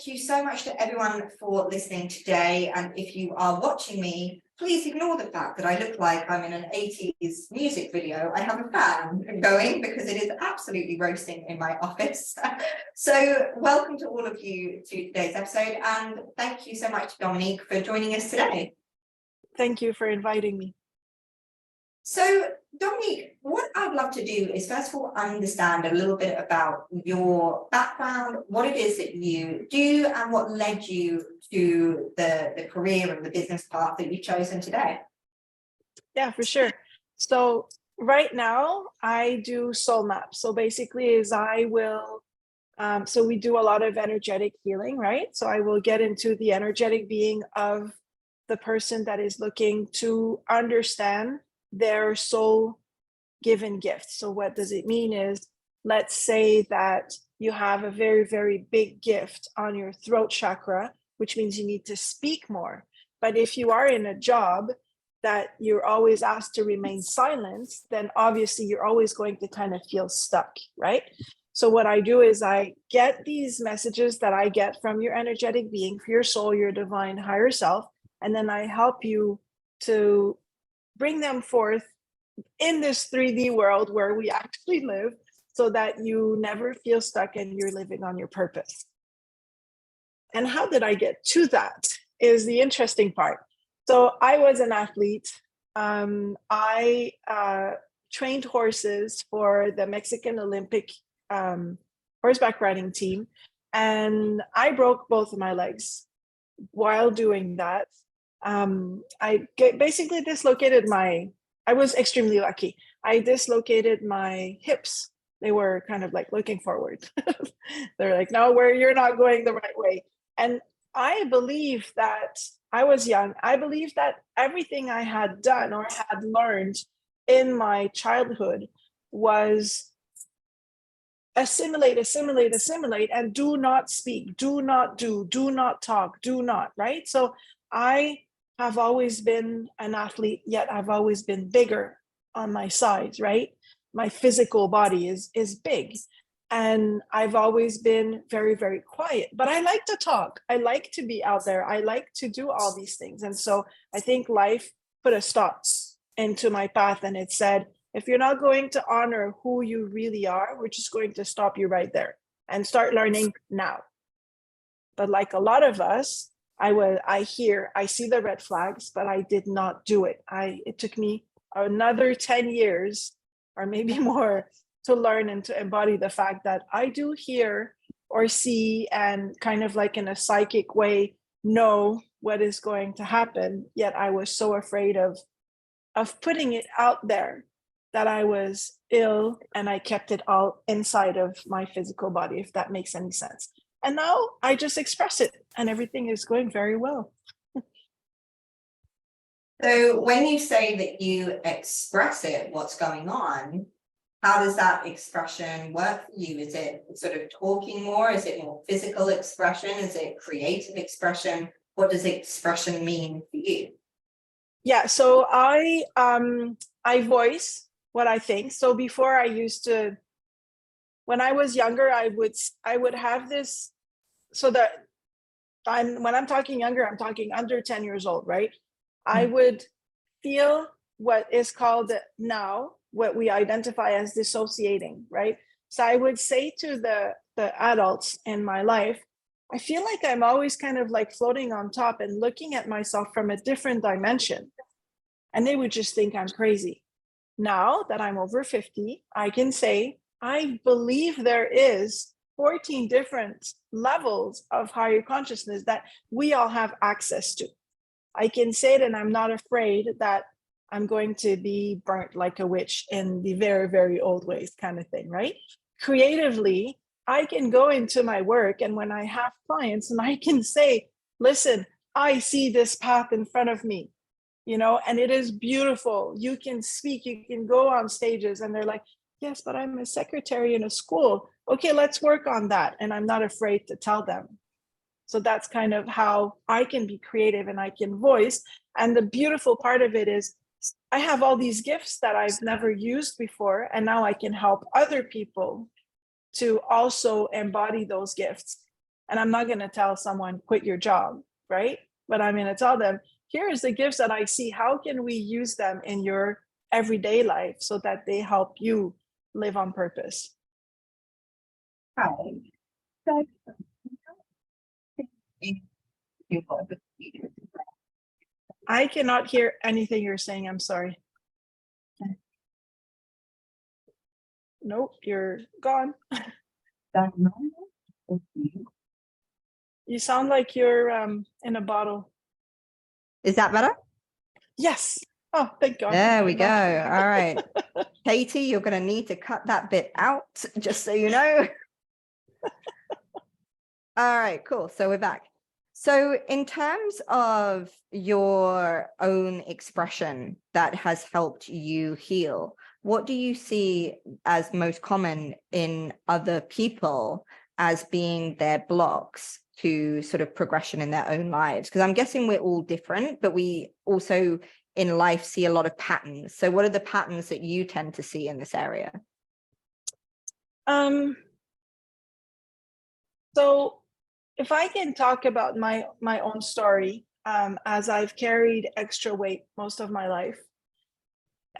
you so much to everyone for listening today. And if you are watching me, please ignore the fact that I look like I'm in an 80s music video. I have a fan going because it is absolutely roasting in my office. So welcome to all of you to today's episode. And thank you so much, Dominique, for joining us today. Thank you for inviting me. So, Dominique, what I'd love to do is first of all understand a little bit about your background, what it is that you do, and what led you to the career and the business path that you've chosen today. Yeah, for sure. So right now I do soul maps. So basically is I will, so we do a lot of energetic healing, right? So I will get into the energetic being of the person that is looking to understand their soul given gift. So what does it mean is, let's say that you have a very, very big gift on your throat chakra, which means you need to speak more. But if you are in a job that you're always asked to remain silent, then obviously you're always going to kind of feel stuck, right? So what I do is I get these messages that I get from your energetic being, for your soul, your divine higher self, and then I help you to bring them forth in this 3D world where we actually live, so that you never feel stuck and you're living on your purpose. And how did I get to that is the interesting part. So I was an athlete. I trained horses for the Mexican Olympic horseback riding team, and I broke both of my legs while doing that. I basically dislocated I was extremely lucky. I dislocated my hips. They were kind of like looking forward. They're like, no, you're not going the right way. And I believe that I was young. I believe that everything I had done or had learned in my childhood was assimilate, and do not speak, do not do not talk, do not, right? So I have always been an athlete, yet I've always been bigger on my sides, right? My physical body is big. And I've always been very, very quiet, but I like to talk. I like to be out there. I like to do all these things. And so I think life put a stop into my path, and it said, if you're not going to honor who you really are, we're just going to stop you right there and start learning now. But like a lot of us, I see the red flags, but I did not do it. It took me another 10 years or maybe more to learn and to embody the fact that I do hear or see, and kind of like in a psychic way, know what is going to happen. Yet I was so afraid of putting it out there that I was ill, and I kept it all inside of my physical body, if that makes any sense. And now I just express it, and everything is going very well. So when you say that you express it, what's going on, how does that expression work for you? Is it sort of talking more? Is it more physical expression? Is it creative expression? What does expression mean for you? Yeah, so I voice what I think. So before, I used to, when I was younger, I would have this, so that when I'm talking younger, I'm talking under 10 years old, right? I would feel what is called now, what we identify as dissociating, right? So I would say to the adults in my life, I feel like I'm always kind of like floating on top and looking at myself from a different dimension. And they would just think I'm crazy. Now that I'm over 50, I can say, I believe there is 14 different levels of higher consciousness that we all have access to. I can say it, and I'm not afraid that I'm going to be burnt like a witch in the very, very old ways, kind of thing, right? Creatively, I can go into my work, and when I have clients, and I can say, listen, I see this path in front of me, and it is beautiful. You can speak, you can go on stages, and they're like, yes, but I'm a secretary in a school. Okay, let's work on that. And I'm not afraid to tell them. So that's kind of how I can be creative and I can voice. And the beautiful part of it is I have all these gifts that I've never used before, and now I can help other people to also embody those gifts And I'm not going to tell someone quit your job, right? But I'm going to tell them, here's the gifts that I see. How can we use them in your everyday life so that they help you live on purpose? Right. So, I cannot hear anything you're saying. I'm sorry. Nope, you're gone. You sound like you're in a bottle. Is that better? Yes. Oh, thank God. There we go. All right. Katie, you're going to need to cut that bit out, just so you know. All right, cool. So we're back. So in terms of your own expression that has helped you heal, what do you see as most common in other people as being their blocks to sort of progression in their own lives? Because I'm guessing we're all different, but we also in life see a lot of patterns. So what are the patterns that you tend to see in this area? So if I can talk about my own story, as I've carried extra weight most of my life,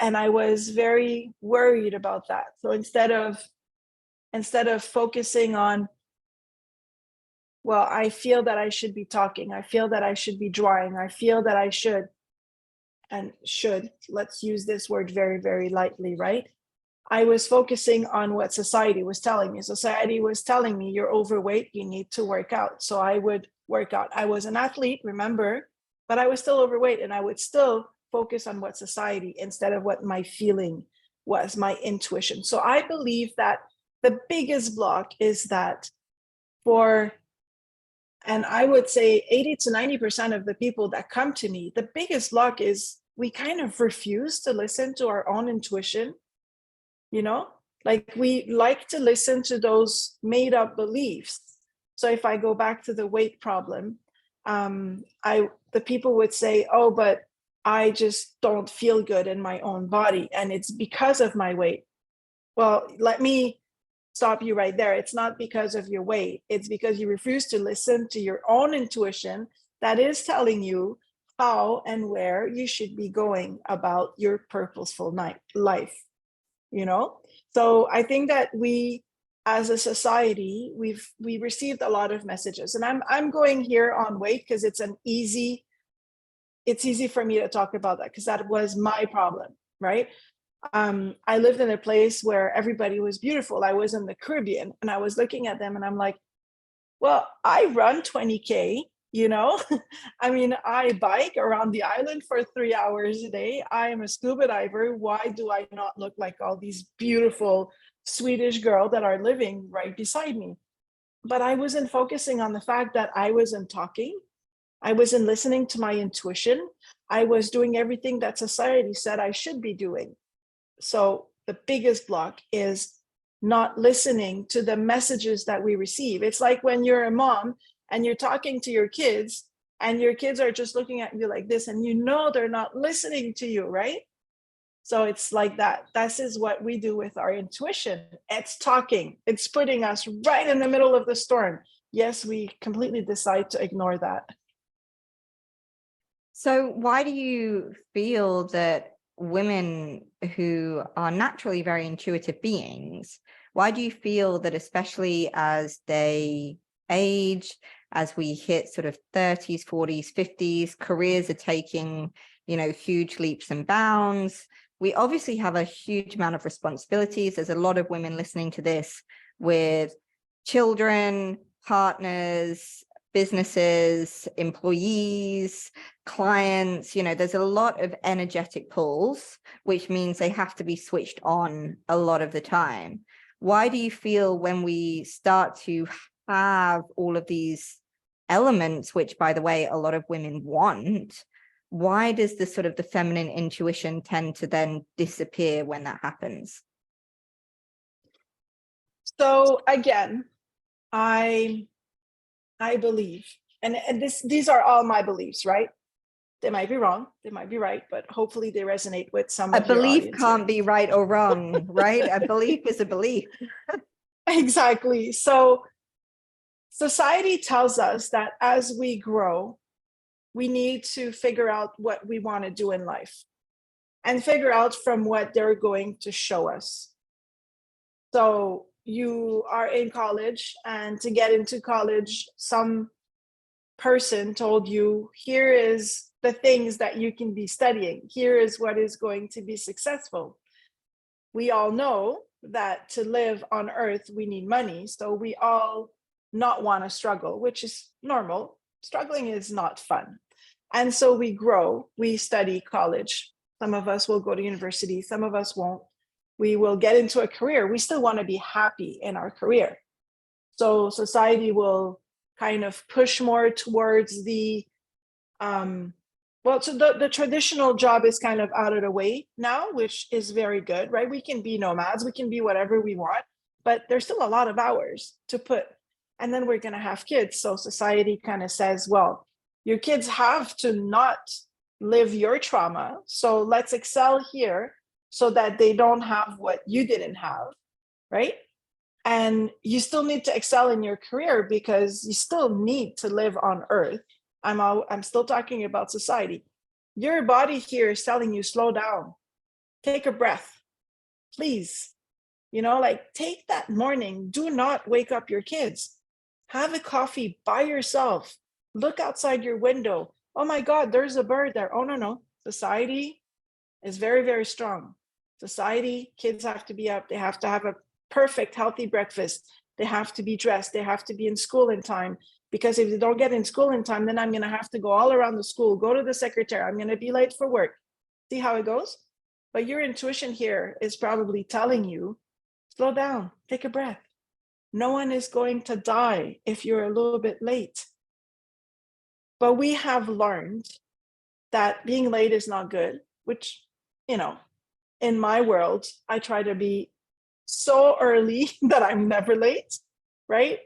and I was very worried about that. So instead of focusing on, well, I feel that I should be talking, I feel that I should be drawing, I feel that I should, let's use this word very, very lightly, right? I was focusing on what society was telling me. Society was telling me, you're overweight, you need to work out. So I would work out. I was an athlete, remember, but I was still overweight, and I would still focus on what society instead of what my feeling was, my intuition. So I believe that the biggest block is that and I would say 80 to 90% of the people that come to me, the biggest block is we kind of refuse to listen to our own intuition. Like we like to listen to those made up beliefs. So if I go back to the weight problem, the people would say, oh, but I just don't feel good in my own body, and it's because of my weight. Well, let me stop you right there. It's not because of your weight. It's because you refuse to listen to your own intuition that is telling you how and where you should be going about your purposeful life. So I think that we as a society, we received a lot of messages, and I'm going here on weight because it's easy for me to talk about that, because that was my problem, right? I lived in a place where everybody was beautiful. I was in the Caribbean, and I was looking at them and I'm like, well, I run 20K, I mean, I bike around the island for 3 hours a day. I am a scuba diver. Why do I not look like all these beautiful Swedish girls that are living right beside me? But I wasn't focusing on the fact that I wasn't talking. I wasn't listening to my intuition. I was doing everything that society said I should be doing. So the biggest block is not listening to the messages that we receive. It's like when you're a mom and you're talking to your kids, and your kids are just looking at you like this, and they're not listening to you, right? So it's like that. This is what we do with our intuition. It's talking. It's putting us right in the middle of the storm. Yes, we completely decide to ignore that. So why do you feel that women who are naturally very intuitive beings, why do you feel that especially as they age, as we hit sort of 30s, 40s, 50s, careers are taking, huge leaps and bounds. We obviously have a huge amount of responsibilities. There's a lot of women listening to this with children, partners, businesses, employees, clients. There's a lot of energetic pulls, which means they have to be switched on a lot of the time. Why do you feel when we start to have all of these elements, which, by the way, a lot of women want, why does the sort of the feminine intuition tend to then disappear when that happens? So again, I believe, and these are all my beliefs, right? They might be wrong, they might be right, but hopefully they resonate with some of your audience. A belief can't be right or wrong, right? A belief is a belief. Exactly. So society tells us that as we grow, we need to figure out what we want to do in life and figure out from what they're going to show us. So you are in college, and to get into college, some person told you, here is the things that you can be studying. Here is what is going to be successful. We all know that to live on earth, we need money. So we all not want to struggle, which is normal. Struggling is not fun. And so we grow, we study college. Some of us will go to university, some of us won't. We will get into a career. We still want to be happy in our career. So society will kind of push more towards the so the traditional job is kind of out of the way now, which is very good, right? We can be nomads, we can be whatever we want, but there's still a lot of hours to put. And then we're going to have kids. So society kind of says, well, your kids have to not live your trauma. So let's excel here so that they don't have what you didn't have, right? And you still need to excel in your career because you still need to live on earth. I'm still talking about society. Your body here is telling you, slow down, take a breath, please. Like, take that morning, do not wake up your kids. Have a coffee by yourself. Look outside your window. Oh my God, there's a bird there. Oh, no. Society is very, very strong. Society, kids have to be up. They have to have a perfect, healthy breakfast. They have to be dressed. They have to be in school in time. Because if they don't get in school in time, then I'm going to have to go all around the school, go to the secretary. I'm going to be late for work. See how it goes? But your intuition here is probably telling you, slow down, take a breath. No one is going to die if you're a little bit late. But we have learned that being late is not good, which, in my world, I try to be so early that I'm never late, right?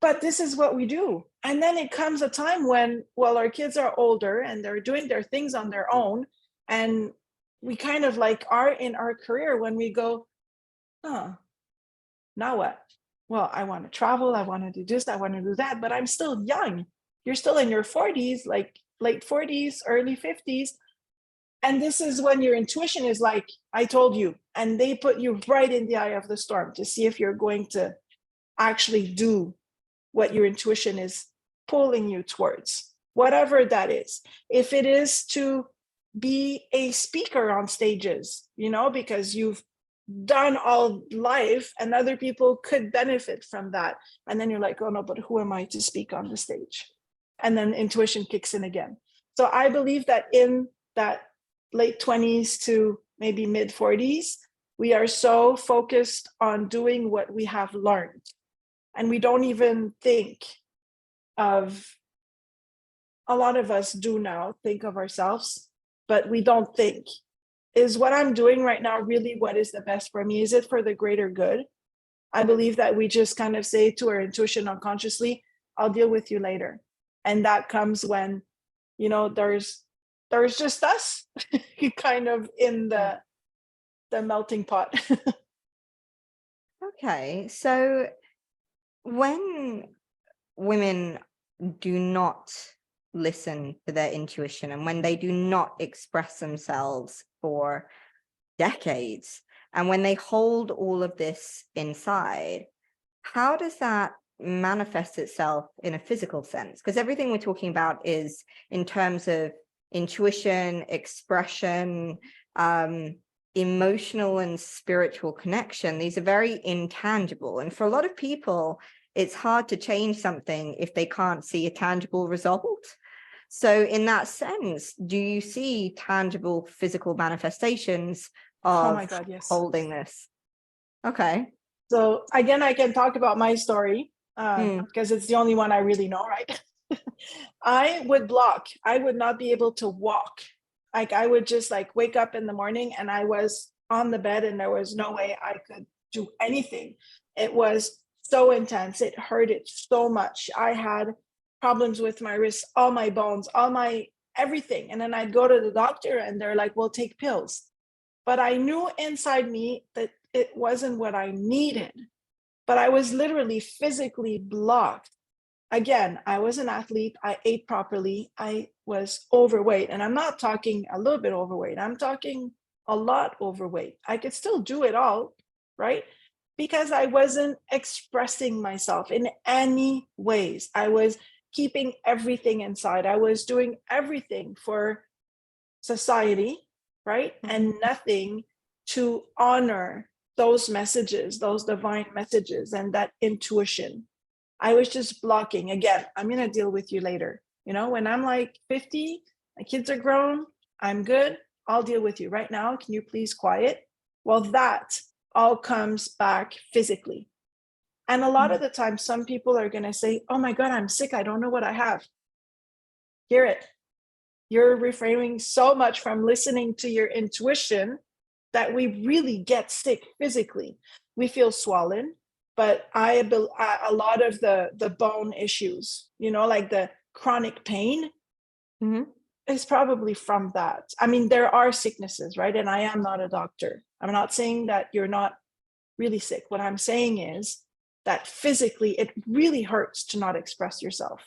But this is what we do. And then it comes a time when, our kids are older and they're doing their things on their own. And we kind of like are in our career when we go, now what? Well, I want to travel. I want to do this. I want to do that. But I'm still young. You're still in your 40s, like late 40s, early 50s. And this is when your intuition is like, I told you. And they put you right in the eye of the storm to see if you're going to actually do what your intuition is pulling you towards, whatever that is. If it is to be a speaker on stages, because you've done all life and other people could benefit from that. And then you're like, oh no, but who am I to speak on the stage? And then intuition kicks in again. So I believe that in that late 20s to maybe mid 40s, we are so focused on doing what we have learned. And we don't even think of, a lot of us do now think of ourselves, but we don't think, is what I'm doing right now really what is the best for me? Is it for the greater good? I believe that we just kind of say to our intuition unconsciously, I'll deal with you later. And that comes when, there's just us kind of in the melting pot. Okay, so when women do not listen to their intuition and when they do not express themselves for decades, and when they hold all of this inside, how does that manifest itself in a physical sense? Because everything we're talking about is in terms of intuition, expression, emotional and spiritual connection. These are very intangible. And for a lot of people, it's hard to change something if they can't see a tangible result. So in that sense, do you see tangible physical manifestations of Oh my God, yes. holding this? Okay. So again, I can talk about my story because it's the only one I really know, right? I would block. I would not be able to walk. Like I would just like wake up in the morning and I was on the bed and there was no way I could do anything. It was so intense. It hurted so much. I had problems with my wrists, all my bones, all my everything. And then I'd go to the doctor and they're like, well, take pills. But I knew inside me that it wasn't what I needed. but I was literally physically blocked. Again, I was an athlete. I ate properly. I was overweight. And I'm not talking a little bit overweight. I'm talking a lot overweight. I could still do it all, right? Because I wasn't expressing myself in any ways. I was keeping everything inside. I was doing everything for society, right? And nothing to honor those messages, those divine messages, and that intuition. I was just blocking. Again, I'm going to deal with you later. You know, when I'm like 50, my kids are grown, I'm good, I'll deal with you. Right now, can you please quiet? Well, that all comes back physically. And a lot of the time, some people are going to say, oh my God, I'm sick. I don't know what I have. Hear it. You're refraining so much from listening to your intuition that we really get sick physically. We feel swollen, but a lot of the bone issues, you know, like the chronic pain is probably from that. I mean, there are sicknesses, right? And I am not a doctor. I'm not saying that you're not really sick. What I'm saying is that physically it really hurts to not express yourself.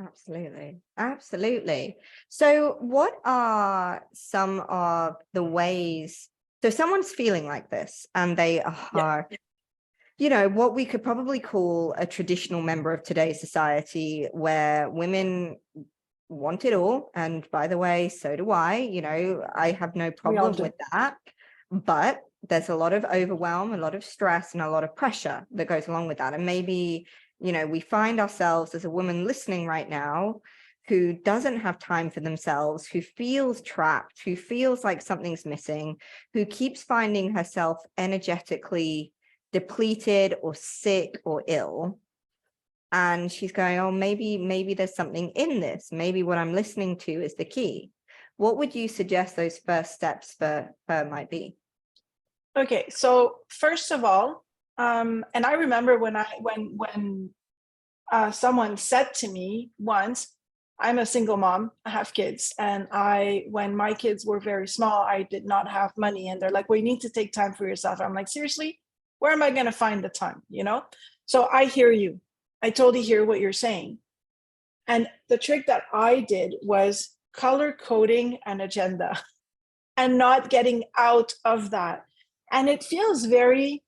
Absolutely. Absolutely. So what are some of the ways, so someone's feeling like this and they are, you know, what we could probably call a traditional member of today's society where women want it all. And by the way, so do I, you know, I have no problem with that. But there's a lot of overwhelm, a lot of stress, and a lot of pressure that goes along with that. And maybe, you know, we find ourselves as a woman listening right now who doesn't have time for themselves, who feels trapped, who feels like something's missing, who keeps finding herself energetically depleted or sick or ill. And she's going, oh, maybe there's something in this. Maybe what I'm listening to is the key. What would you suggest those first steps for her might be? Okay, so first of all, and I remember when someone said to me once, I'm a single mom, I have kids, and when my kids were very small, I did not have money, and they're like, well, you need to take time for yourself. I'm like, seriously, where am I going to find the time? You know, so I hear you. I totally hear what you're saying. And the trick that I did was color coding an agenda and not getting out of that. And it feels very,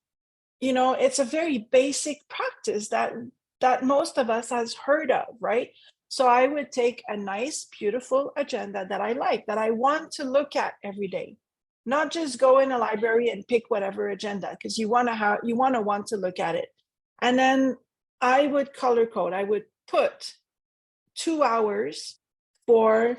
you know, it's a very basic practice that most of us has heard of, right? So I would take a nice, beautiful agenda that I like, that I want to look at every day, not just go in a library and pick whatever agenda, because you want to look at it. And then I would color code. I would put 2 hours for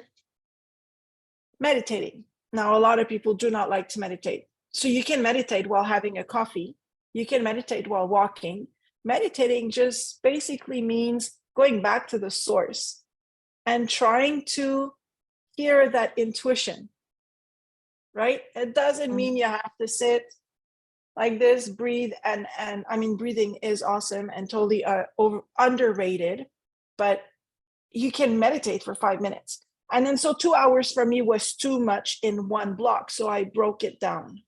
meditating. Now, a lot of people do not like to meditate. So you can meditate while having a coffee. You can meditate while walking. Meditating just basically means going back to the source and trying to hear that intuition, right? It doesn't mean you have to sit like this, breathe, and I mean, breathing is awesome and totally underrated, but you can meditate for 5 minutes. And then so 2 hours for me was too much in one block. So I broke it down.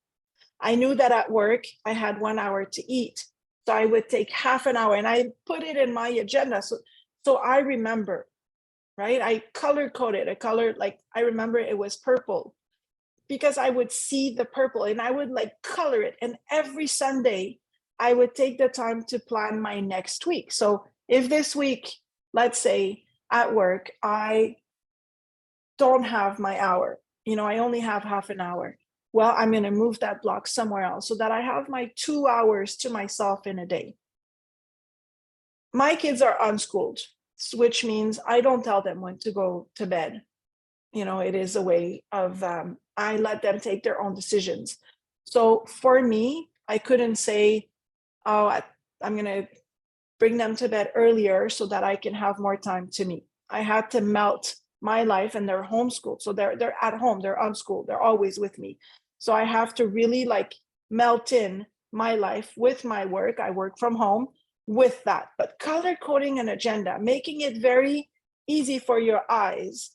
I knew that at work, I had 1 hour to eat. So I would take half an hour and I put it in my agenda. So I remember, right? I color coded a color, like I remember it was purple because I would see the purple and I would like color it. And every Sunday, I would take the time to plan my next week. So if this week, let's say at work, I don't have my hour, you know, I only have half an hour. Well, I'm going to move that block somewhere else so that I have my 2 hours to myself in a day. My kids are unschooled, which means I don't tell them when to go to bed. You know, it is a way of, I let them take their own decisions. So for me, I couldn't say, oh, I'm going to bring them to bed earlier so that I can have more time to me. I had to melt my life, and they're homeschooled. So they're at home, they're unschooled, they're always with me. So I have to really like melt in my life with my work. I work from home with that, but color coding an agenda, making it very easy for your eyes.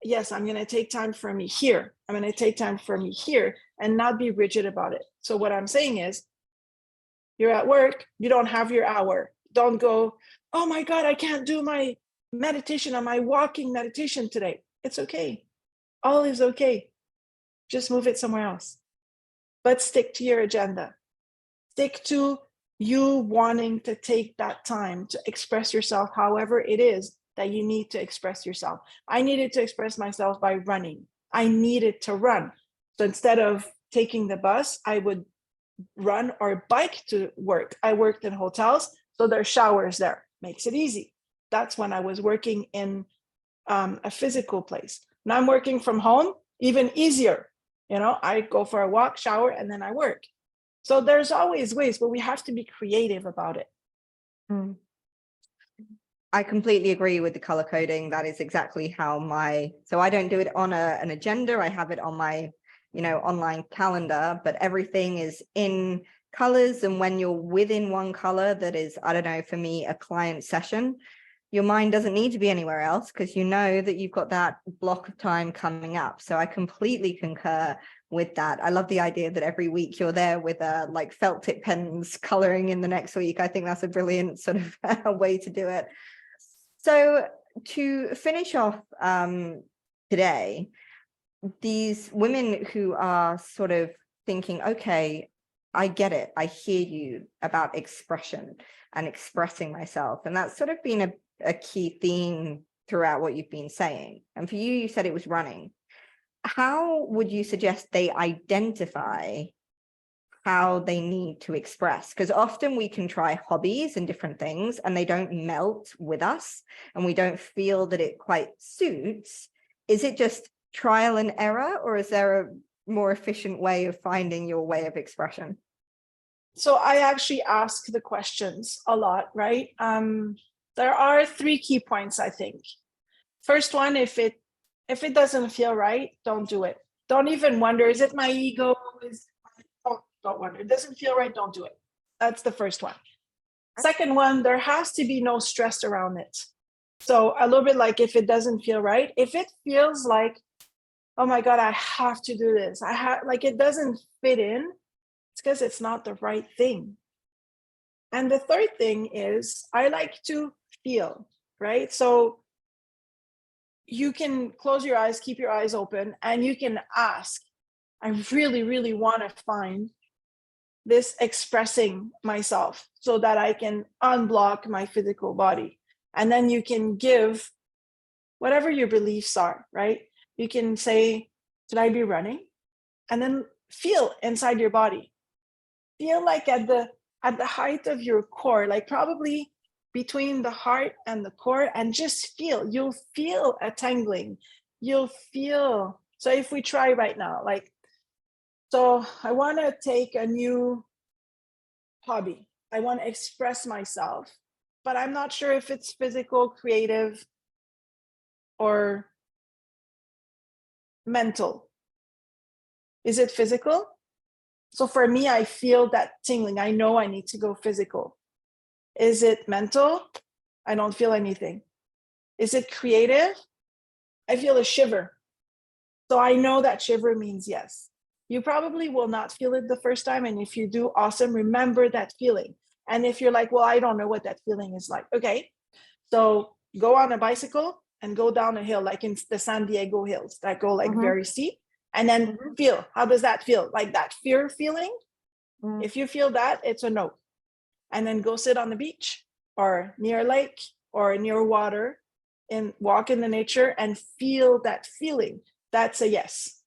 Yes, I'm going to take time for me here. I'm going to take time for me here and not be rigid about it. So what I'm saying is, You're at work, you don't have your hour. Don't go, oh my God, I can't do my meditation or my walking meditation today. It's okay. All is okay. Just move it somewhere else. But stick to your agenda. Stick to you wanting to take that time to express yourself however it is that you need to express yourself. I needed to express myself by running. I needed to run. So instead of taking the bus, I would run or bike to work. I worked in hotels, so there's showers there. Makes it easy. That's when I was working in a physical place. Now I'm working from home, even easier. I go for a walk, shower, and then I work. So there's always ways, but we have to be creative about it. I completely agree with the color coding. That is exactly how so I don't do it on an agenda. I have it on my, online calendar, but everything is in colors. And when you're within one color, that is, I don't know, for me, a client session, your mind doesn't need to be anywhere else because you know that you've got that block of time coming up. So I completely concur with that. I love the idea that every week you're there with like felt tip pens coloring in the next week. I think that's a brilliant sort of way to do it. So to finish off today, these women who are sort of thinking, okay, I get it. I hear you about expression and expressing myself. And that's sort of been a key theme throughout what you've been saying. And for you, you said it was running. How would you suggest they identify how they need to express? Because often we can try hobbies and different things and they don't melt with us and we don't feel that it quite suits. Is it just trial and error, or is there a more efficient way of finding your way of expression? So I actually ask the questions a lot, right? There are 3 key points, I think. First one, if it doesn't feel right, don't do it. Don't even wonder, is it my ego? Don't wonder. It doesn't feel right, don't do it. That's the first one. Second one, there has to be no stress around it. So a little bit like if it doesn't feel right, if it feels like, oh my God, I have to do this. Like it doesn't fit in, it's because it's not the right thing. And the third thing is I like to feel, right? So you can close your eyes, keep your eyes open, and you can ask, I really, really want to find this expressing myself so that I can unblock my physical body. And then you can give whatever your beliefs are, right? You can say, should I be running? And then feel inside your body. Feel like at the height of your core, like probably between the heart and the core, and just feel. You'll feel a tingling. You'll feel. So if we try right now, so I want to take a new hobby. I want to express myself, but I'm not sure if it's physical, creative, or mental. Is it physical? So for me, I feel that tingling. I know I need to go physical. Is it mental? I don't feel anything. Is it creative? I feel a shiver. So I know that shiver means yes. You probably will not feel it the first time. And if you do, awesome, remember that feeling. And if you're like, well, I don't know what that feeling is like. Okay, so go on a bicycle and go down a hill, like in the San Diego hills that go like very steep. And then feel, how does that feel? Like that fear feeling? If you feel that, it's a no. And then go sit on the beach or near a lake or near water and walk in the nature and feel that feeling. That's a yes.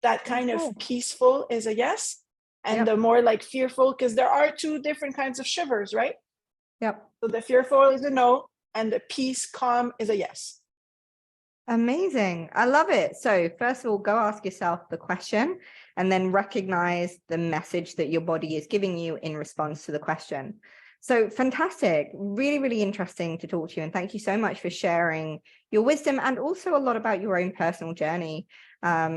That kind of peaceful is a yes. And the more like fearful, because there are 2 different kinds of shivers, right? Yep. So the fearful is a no, and the peace, calm is a yes. Amazing. I love it. So first of all, go ask yourself the question and then recognize the message that your body is giving you in response to the question. So fantastic. Really, really interesting to talk to you. And thank you so much for sharing your wisdom and also a lot about your own personal journey,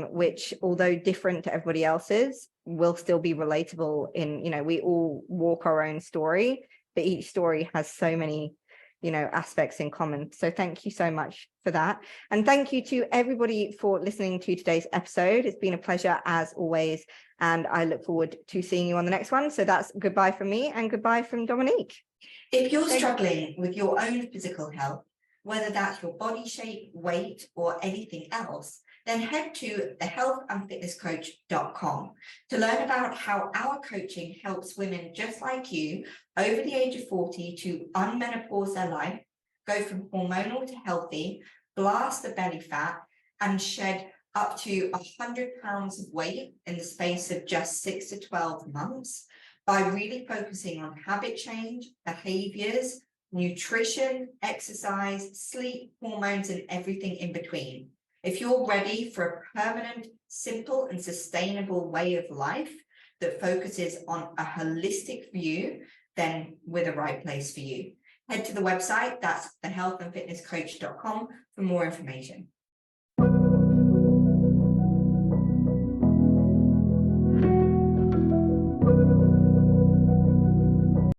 which, although different to everybody else's, will still be relatable in, we all walk our own story, but each story has so many aspects in common. So thank you so much for that. And thank you to everybody for listening to today's episode. It's been a pleasure as always. And I look forward to seeing you on the next one. So that's goodbye from me and goodbye from Dominique. If you're struggling with your own physical health, whether that's your body shape, weight, or anything else, then head to thehealthandfitnesscoach.com to learn about how our coaching helps women just like you over the age of 40 to unmenopause their life, go from hormonal to healthy, blast the belly fat, and shed up to 100 pounds of weight in the space of just 6 to 12 months by really focusing on habit change, behaviors, nutrition, exercise, sleep, hormones, and everything in between. If you're ready for a permanent, simple, and sustainable way of life that focuses on a holistic view, then we're the right place for you. Head to the website, that's thehealthandfitnesscoach.com for more information.